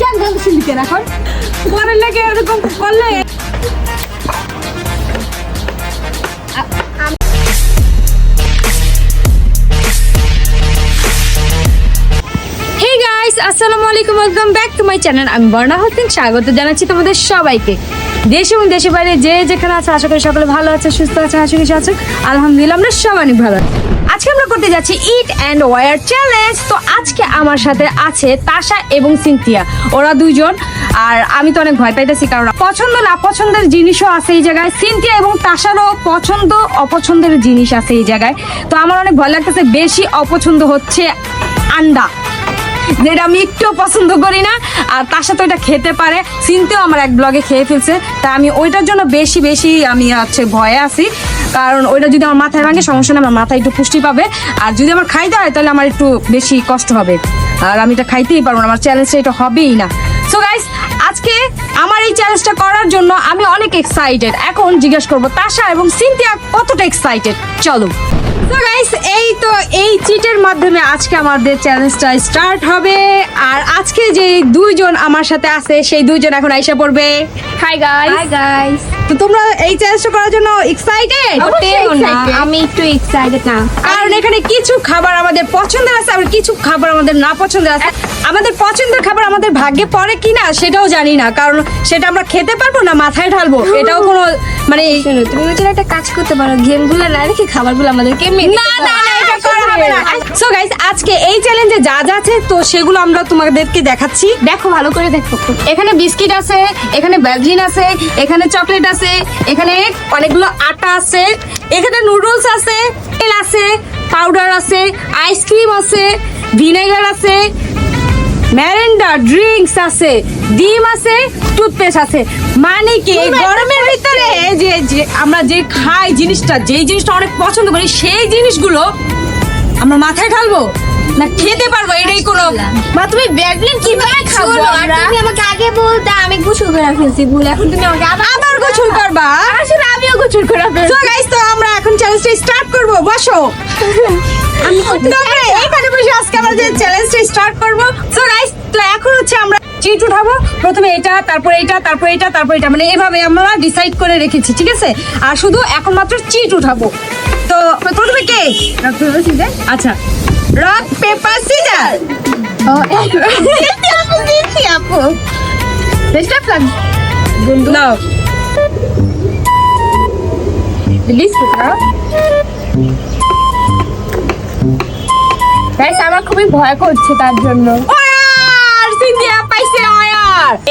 কেন সিন্ধিকে এখন পরের লাগে এরকম করলে আসসালামু আলাইকুম, welcome back to my channel. আমি বর্ণা হতিন, স্বাগত জানাচ্ছি তোমাদের সবাইকে। দেশ এবং দেশের বাইরে যে যেখানে আছে, আশা করি সকলে ভালো আছে, সুস্থ আছে, হাসি আছে। আলহামদুলিল্লাহ, আমরা সবাই অনেক ভালো আছি। আজকে আমরা করতে যাচ্ছি ইট অ্যান্ড ওয়্যার চ্যালেঞ্জ। তো আজকে আমার সাথে আছে তাশা এবং সিনথিয়া, ওরা দুইজন। আর আমি তো অনেক ভয় পাইতেছি, কারণ পছন্দ না পছন্দের জিনিসও আছে এই জায়গায়। সিনথিয়া এবং তাশারও পছন্দ অপছন্দের জিনিস আছে এই জায়গায়। তো আমার অনেক ভয় লাগতেছে। বেশি অপছন্দ হচ্ছে আন্ডা, যেটা আমি একটু পছন্দ করি না। আর তার সাথে ওইটা খেতে পারে, চিনতেও আমার এক ব্লগে খেয়ে ফেলছে। তা আমি ওইটার জন্য বেশি আমি ভয়ে আছি, কারণ ওইটা যদি আমার মাথায় ভাঙে সমস্যা না, আমার মাথায় একটু পুষ্টি পাবে। আর যদি আমার খাইতে হয় তাহলে আমার একটু বেশি কষ্ট হবে, আর আমি এটা খাইতেই পারবো না। আমার চ্যালেঞ্জটা এটা হবেই না। সো গাইস, আজকে আমার এই চ্যালেঞ্জটা করার জন্য আমি অনেক এক্সাইটেড। এখন জিজ্ঞেস করবো তাশা এবং সিনথিয়া কতটা এক্সাইটেড। চলো। তো গাইস, এই চিটের মাধ্যমে আজকে আমাদের চ্যালেঞ্জটা স্টার্ট হবে। আর আজকে যে দুইজন আমার সাথে আছে, সেই দুইজন এখন আইসা পড়বে। Hi guys. তো তোমরা এই চ্যালেঞ্জটা করার জন্য এক্সাইটেড? আমি একটু এক্সাইটেড না, কারণ এখানে কিছু খাবার আমাদের পছন্দের আছে, আর কিছু খাবার আমাদের না পছন্দের আছে। আমাদের পছন্দের খাবার আমাদের ভাগ্যে পড়ে কিনা সেটাও জানি না, কারণ সেটা আমরা খেতে পারবো না মাথায় ঢালবো, এটাও কোনো মানে। তুমি একটা কাজ করতে পারো, গেমগুলো না রেখে খাবারগুলো আমাদেরকে না এটা করা হবে না। সো গাইস, আজকে এই চ্যালেঞ্জে যা যা আছে তো সেগুলো আমরা তোমাদেরকে দেখাচ্ছি। দেখো, ভালো করে দেখো। এখানে বিস্কিট আছে, এখানে ভ্যাসলিন আছে, এখানে চকলেট আছে, এখানে অনেকগুলো আটা আছে, এখানে নুডলস আছে, তেল আছে, পাউডার আছে, আইসক্রিম আছে, ভিনেগার আছে, ম্যারেন্ডা ড্রিঙ্কস আছে, ডিম আছে, টুথপেস্ট আছে। মানে কি এই গরমের ভিতরে যে আমরা যে খাই জিনিসটা, যেই জিনিসটা অনেক পছন্দ করি, সেই জিনিসগুলো আমরা মাথায় ঢালবো না খেতে পারবো, এটাই কোনো। মা, তুমি ব্যাগলিন কিভাবে খাবো? তুমি আমাকে আগে বলতে, আমি গোসল করে ফেলছি ভুল, এখন তুমি আমাকে আবার গোসল করবা? আসলে আমিও গোসল করে ফেলছি। সো গাইস, তো আমরা এখন চ্যালেঞ্জটা স্টার্ট করব। বসো, আমি তোমরা এখানে বসে আজকে আমরা যে চ্যালেঞ্জটা স্টার্ট করব। সো গাইস, তো এখন হচ্ছে আমরা চিট উঠাবো। প্রথমে এটা, তারপর এটা, তারপর এটা, তারপর এটা, মানে এভাবে আমরা ডিসাইড করে রেখেছি, ঠিক আছে? আর শুধু এখন মাত্র চিট উঠাবো। তো প্রথমে কে? আচ্ছা, রক পেপার সিজার। আপু best of luck. Now guys, আমার খুবই ভয় করছে তার জন্য।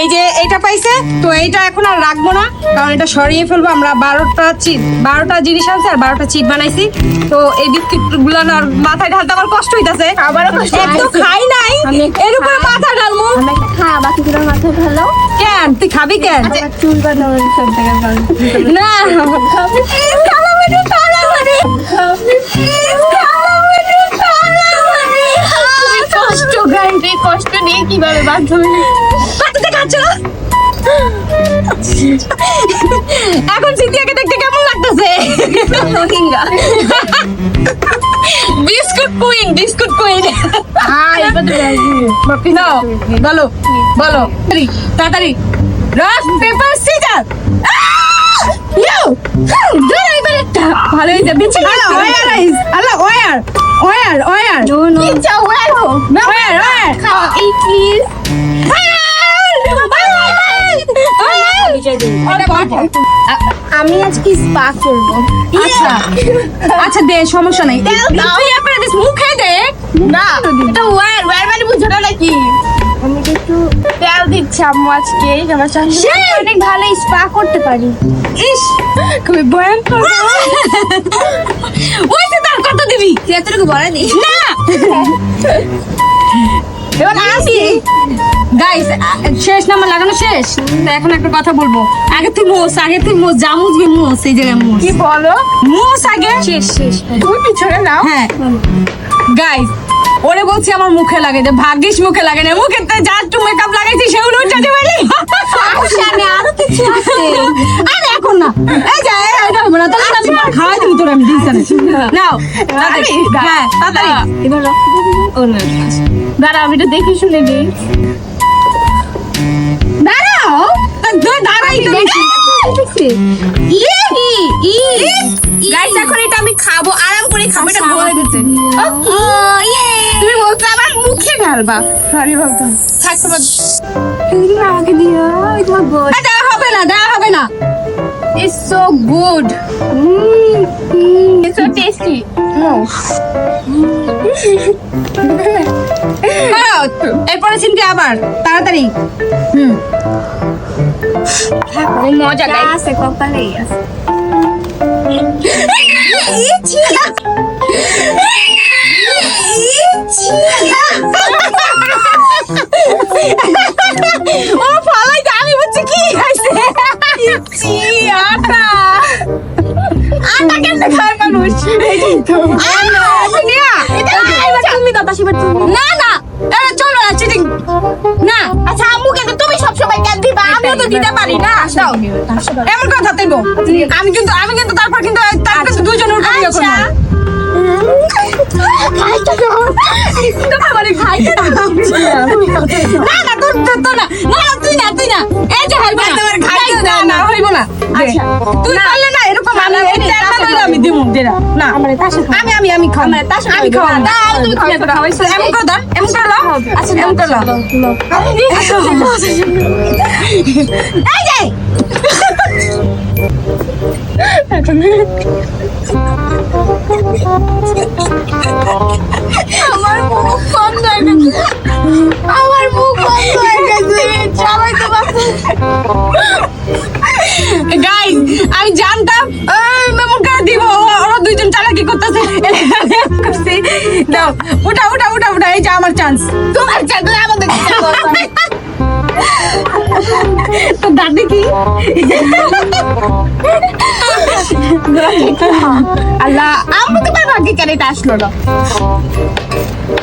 এই যে এটা পাইছে, তো এইটা এখন আর রাখবো না, কারণ এটা সরিয়ে ফেলবো। আমরা 12টা জিনিস আছে আর 12টা চিট বানাইছি। তো এই বিস্কিট গুলো আর মাথায় ঢালতে আমার কষ্ট হইতাছে। আমারও কষ্ট একটু খাই নাই, এর উপরে মাথা ঢালবো। বাকি তোমার মাথা ভালো কেন তুই খাবি কেন? চুল কাটা সব জায়গায় না, কষ্ট নিয়ে কিভাবে বাঁচবে? এখন সিনথিয়াকে দেখতে কেমন লাগতেছে? Biscuit queen. নাও, বলো তাড়াতাড়ি। Rock paper scissor. ভালো হয়েছে। আমি আজকে স্পা করবো। আচ্ছা দে, সমস্যা নাই। মুখে দে না, এটা ওয়ার মানে বুঝো না নাকি? আমি একটু তেল দিচ্ছি আম্মু আজকে। আমার শাশুড়ি অনেক ভালো স্পা করতে পারি। ইস, খুবই ভয়ঙ্কর। ওই তো তার কত দিবি? এতটুকু বলে নি না। এবার আসি গাইস, শেষ নাম্বার লাগানো শেষ। তো এখন একটা কথা বলবো। আগে তুই মোস যা মুছবি মোস, এই জায়গায় মোস। কি বলো? মোস আগে। শেষ তুমি পিছনে নাও। হ্যাঁ গাইস, ওরে বলছি আমার মুখে লাগে, যে ভাগ্যিস মুখে লাগে না। মুখে যা একটু মেকআপ লাগাইছি সেগুলো উঠাতে পারি। আরো কিছু আছে। আরে এখন না, এই যে এটা হবে না, তাহলে আমি খাওয়াই দিবি তোর। আমি দিচ্ছি নাও তাড়াতাড়ি। হ্যাঁ তাড়াতাড়ি। এবার দাঁড়া, আমি এটা দেখে শুনে নিই। খাবারটা বলে দিতে তুমি বলছো আমার মুখে ঢালবা সরি বলতো থাক তোমার আমাকে দিও তোমার গোল দেওয়া হবে না It's so good. It's so tasty. No. এরপরে চিনতে আবার তাড়াতাড়ি মজা গাইস আছে কপালেই আছে ও ফালাই আমি বুঝছি কি হইছে আটা কেন খায় মানুষ তুমি দাদা শিবার না না এটা চলো না চিটিং না আচ্ছা আম্মুকে তো তুমি সবসময় কেন দিবা আমিও তো দিতে পারি না দাও এমন কথা দেব আমি কিন্তু তারপর কিন্তু দুজন উঠে গিয়ে করব না না তো না তুই না এই যে হইব না তোমার খাইতে দাও না হইব না আচ্ছা তুই পারলে না এরকম আমি দিমু দেরা না আমি খাও আমি খাও দাও তুমি খাওয়াইছো এমন করে দাও এমন করে দাও আচ্ছা এমন করে দাও এই যে আমার মুখ বন্ধ হয়ে গেছে চালাইতে পারছি গাইস আমি জানতাম মেমন করে দিব ওরা দুইজন চালাকি করতেছে দাও উঠা এই যে আমার চান্স তোমার চাকরি আমাদের তো দাদি কি আল্লাহ আম্মু তোমার ভাগ্যে কেন এটা আসলো না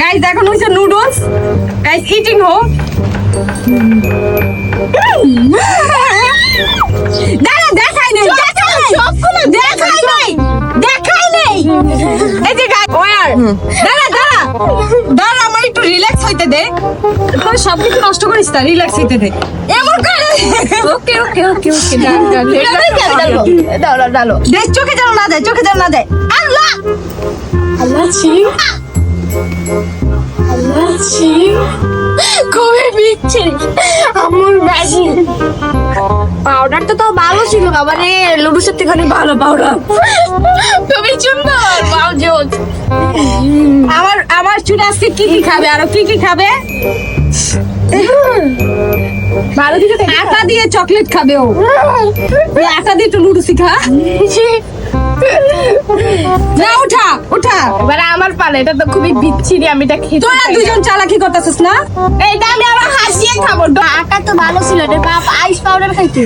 গাইস এখন হইছে নুডলস গাইস ইটিং হো দাঁড়া দেখাই নাই এই যে গাইস ওয়ার দাঁড়া আমার একটু রিল্যাক্স হইতে দে তোর সব কিছু নষ্ট করিস না রিল্যাক্স হইতে দে এমন করে ওকে ডালো দেখ চোখে যেন না দেয় আল্লাহ খুবই বিচ্ছি আম্মুর ম্যাজিক পাউডারটা তো ভালো ছিল বাবা রে লুডুসের থেকে অনেক ভালো পাউডার তুমি সুন্দর বাউজোত আমার চুল আজকে কি খাবে আর কি খাবে ভালো দিকে আটা দিয়ে চকলেট খাবে ও ওই আটা দিয়ে একটু লুডুসি খা না উঠা এবার আমার পালে এটা তো খুবই বিচ্ছিরি আমি এটা খেতে তোরা দুজন চালাকি করতেছিস না এইটা আমি আবার হাসিয়ে খাবো আটা তো ভালো ছিল রে বাপ আইস পাউডার খাইতে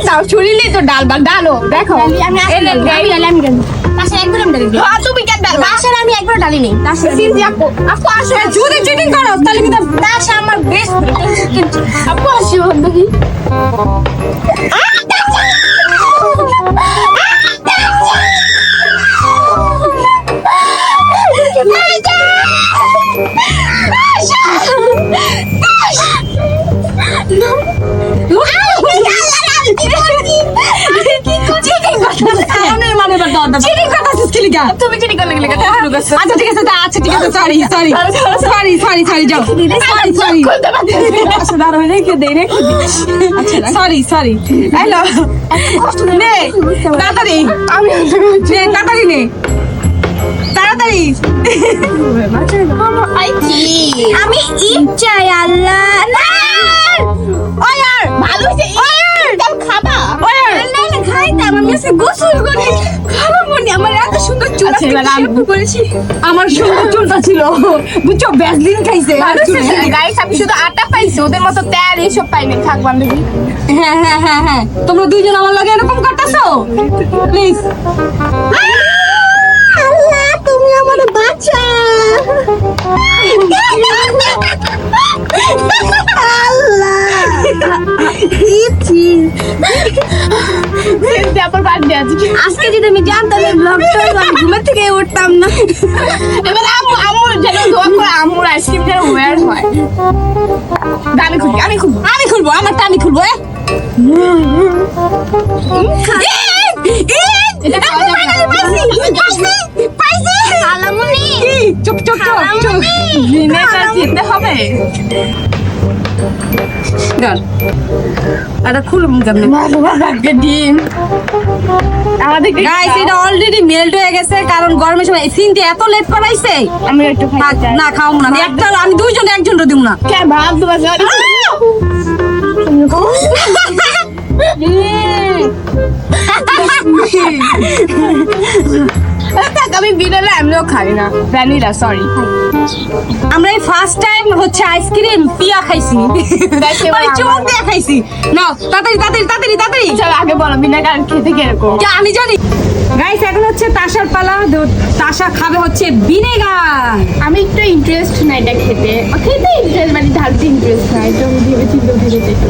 তাও ছুরিলে তো ডালো দেখো আমি তুমি কেন ডাল আসলে আমি একবার ডালি নেই আপু আসো যদি চিটিং করো তাহলে কিন্তু দাসা আমার বেস্ট আপু আসো দেখি তুমি চিটিং করলে আচ্ছা ঠিক আছে সরি যাও সরি হ্যালো নে তাড়াতাড়ি তাড়াতাড়ি আমি ইট চাই আল্লাহ না ওয়ার ভালো হইছে তেল খাবা না খাইতাম আমি আজকে গোসল করি খারাপ মনে আমার এত সুন্দর চুল আছে শ্যাম্পু করেছি আমার সুন্দর চুলটা ছিল বুঝছো ভ্যাসলিন খাইছে গাইস আমি শুধু আটা পাইছি ওদের মতো তেল এইসব পাইনি থাক বান্ধবী হ্যাঁ তোমরা দুইজন আমার লাগে এরকম করতেছো প্লিজ আল্লাহ তুমি আমার বাঁচা আল্লাহ আজকে যদি আমি জানতাম এই ব্লগটা আমি ঘুমের থেকে উঠতাম না এবার আম্মুর যেন দোয়া করে আম্মুর আইসক্রিম যেন ওয়ার হয় আমি খুলবো আমারটা আমি খুলবো এটা খাওয়া যাবে না। খালামুনি চুপ চুপ চুপ চুপ ভিনেগার খেতে হবে। ধর এটা খুলুম কেমনে ডিম আমাদের গাইস এটা অলরেডি মেল্ট হয়ে গেছে কারণ গরমের সময় সিনতে এত লেট করাইছে আমি একটু থাক, না খাও না আমি দুইজন একজনও দিব না কে ভাব তোমার আমি বিনালে আমিও খাই না ভ্যানিলা সরি আমরা এই ফার্স্ট টাইম হচ্ছে আইসক্রিম পিয়া খাইছি মানে চোখ দিয়ে খাইছি নাও তাড়াতাড়ি তাড়াতাড়ি তাড়াতাড়ি তাড়াতাড়ি চল আগে বলো বিনাগার খেতে কিরকম যা, আমি জানি গাইস এখন হচ্ছে তাসার পালা তাসা খাবে হচ্ছে ভিনেগার আমি একটু ইন্টারেস্ট না এটা খেতে খেতে ইন্টারেস্ট মানে ঢালতে ইন্টারেস্ট না এটা আমি ভেবে চিন্তা ভেবে দেখো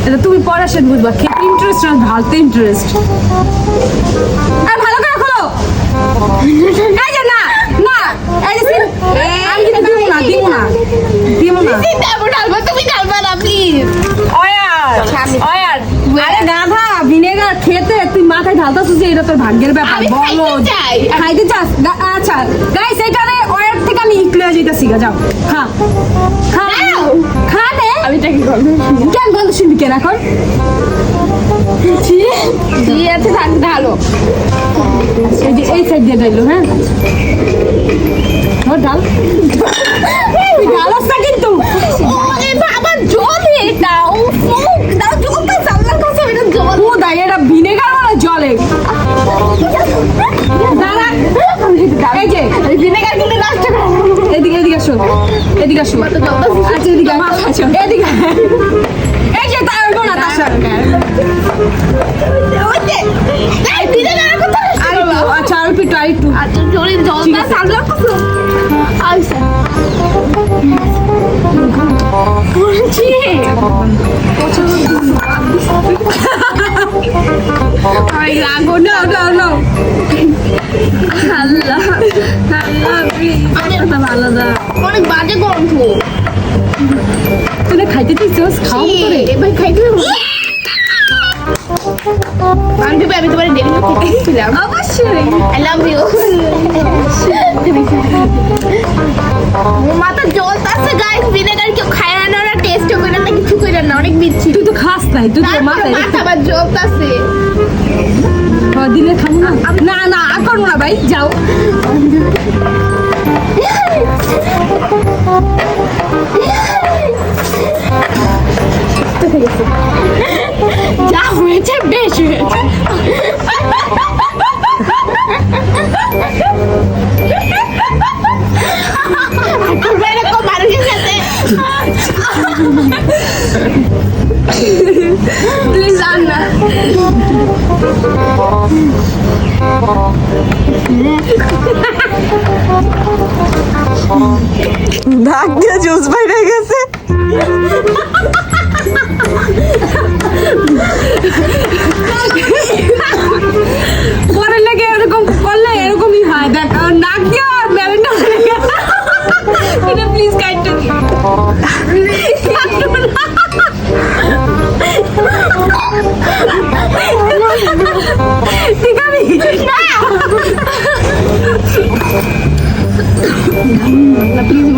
এটা তুমি পড়াশোনা বুঝবা খেতে ইন্টারেস্ট না ঢালতে ইন্টারেস্ট আর ভালো করে খোলো এই যে না না এই যে আমি কিন্তু দিব না ঢালবো তুমি ঢালবা না প্লিজ ওয়ার আরে গাধা ভিনেগার খেতে তুই মাথায় ঢালতাছিস যে এটা তোর ভাগ্যের ব্যাপার আমি বলো খাইতে চাই। খাইতে চাস আচ্ছা গাইস এখানে ওয়ার থেকে আমি ইকলে যাইতাছি যাও খা খা দাও। খা নে আমি এটাকে গন্ধ কেন বন্ধ শুনবি কেন এখন দিয়ে আছে থাক ঢালো এই যে এই সাইড দিয়ে ডাইলো হ্যাঁ ডাল ডালস না কিন্তু ওরে বাবা জল দাও মুখ দাও জলটা সামলার কথা এটা জল ও দাই এটা ভিনেগার মানে জলে দাঁড়া এই যে ভিনেগার কিন্তু নষ্ট করে এদিকে এদিকে আসো এদিকে আসো আচ্ছা এদিকে এদিকে এই যে তার না তার ওইতে এই ভিনেগার কথা আচ্ছা আর একটু আর একটু আচ্ছা জলে জলটা সামলার কথা আচ্ছা বলছি আই লাগো না না না আল্লাহ আল্লাহ ভালো দা অনেক বাজে গন্ধ তুই খাইতে দিছিস খাও করে এবার খাইতে আমি তোমার ডেলি খেয়েছিলাম অবশ্যই আই লাভ ইউ মাথা জল আছে গাইস ভিনেগার কেউ খায় না ওরা টেস্ট করে না কিছু করে না অনেক বিচ্ছি তুই তো খাস নাই তুই তো মাথায় মাথা আবার জল আছে দিলে খাবো না না না আর করবো না ভাই যাও যা হয়েছে বেশ হয়েছে এরকম মানুষের সাথে তুই জান না ঢাক দিয়ে জুস বাইরে গেছে পরে লেগে এরকম করলে এরকমই হয় দেখ নাক দিয়ে ব্যালেন্টা এটা প্লিজ কাইন্ড ঠিক আছে প্লিজ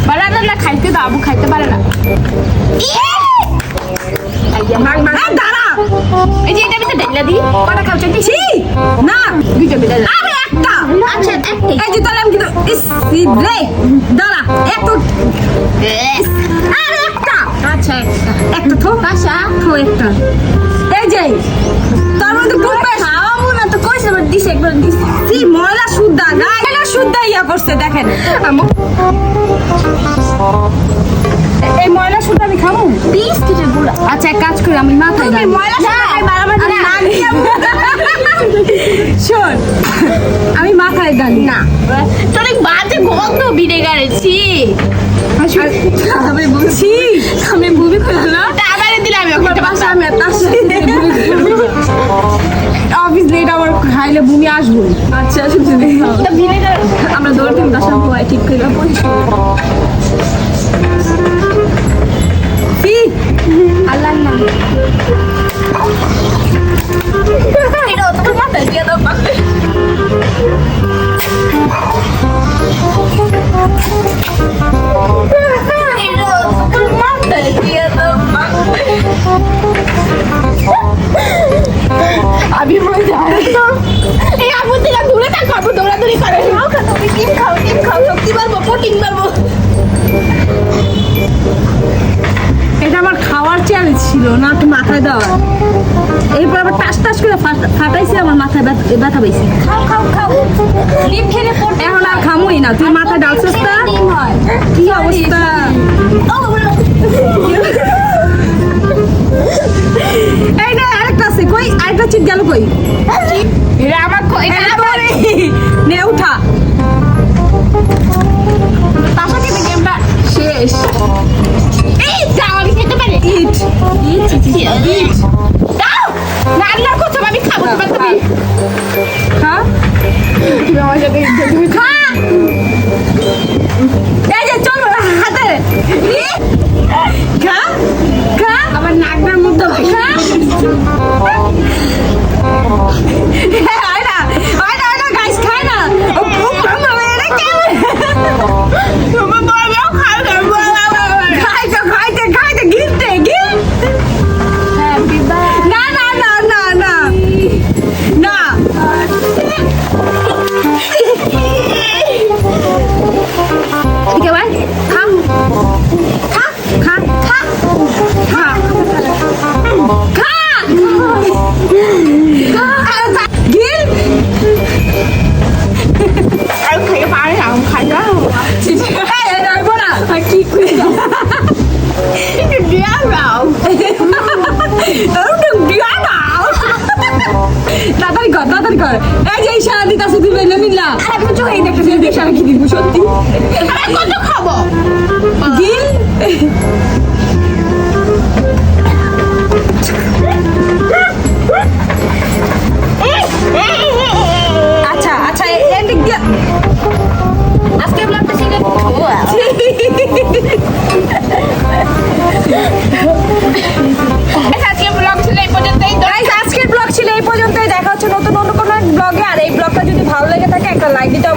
বাড়া না খাইতে দাও আবু খাইতে পারে না দাঁড়া এই যে এটা ভিতরে ঢেলা দিই কটা খাও চাইছি না দুইটা মিলে আরে একটা আচ্ছা একটা এই যে তাহলে আমি কিন্তু ইস রে দাঁড়া এত আরে একটা আচ্ছা একটা থো কাঁচা থো একটা এই যে তার মধ্যে ডুবে খাওয়াবো না তো কইছে এবার দিছে একবার দিছে কি ময়লা সুদ্ধা না এটা সুদ্ধা ইয়া করছে দেখেন এই ময়লা সুদ্ধা আমি খাবো বিস্কিটের গুঁড়া আচ্ছা এক কাজ করি আমি মাথায় তুমি দাও ময়লা খাই মারামারি না শোন আমি মাথায় ডালি না তোর এক বাজে গন্ধ ভিনেগারের ছি আমি বলছি আমি ভূমি করলাম আবারে দিলে আমি ওকে বাসা আমি তার সাথে অবভিয়াসলি এটা আমার খাইলে ভূমি আসবো আচ্ছা এটা ভিনেগার আমরা দৌড় দিন দশা হয় ঠিক করে আল্লাহর নাম এটা তোমার মাথায় দিয়ে দাও ছিল না তো মাথায় দেওয়া, এরপর আবার টাস টাস করে ফাটাইছে, আমার মাথায় ব্যথা পাইছে। খাও খাও খাও ডিম খেলে পড়তে এখন আর খামুই না, তুই মাথা ডালছিস না? ডিম হয় কি অবস্থা? এই না আরেকটা আছে, কই আরেকটা চিট গেল কই? এটা আমার এটা আবার নে উঠা, তার সাথে গেমটা শেষ। এই যাও আমি খেতে পারি ইট ইট দাও না না করছো আমি খাবো তোমার তুমি খা তুমি আমার সাথে তুমি খা, এই যে চল হাতে খা খা, আমার নাকটার মধ্যে খা। আয় না গাইস, খায় না। এটা কেমন? তোমার বড়ও খাবে খাইতে গিলতে গিল। হ্যাপি বার্থডে না না না না না না, ঠিক আছে ভাই, খা খা খা খা খা খা গিল। আমি খেয়ে পারি না আমি খাই না কি করে একটু দিয়া দাও তাড়াতাড়ি কর। এই যে ইশারা দিতাছে দিবে না মিল্লা, আর কিছু এই দেখতেছি ইশারা কি দিব সত্যি। আমি কত খাবো গিল। আচ্ছা আচ্ছা এন্ডিং দিয়া আজকে ব্লগটা শেষ আজকে ব্লগ ছিল এই পর্যন্তই গাইস, আজকের ব্লগ ছিল এই পর্যন্তই। দেখা হচ্ছে নতুন অন্য কোনো ব্লগে। আর এই ব্লগটা যদি ভালো লেগে থাকে একটা লাইক দিতে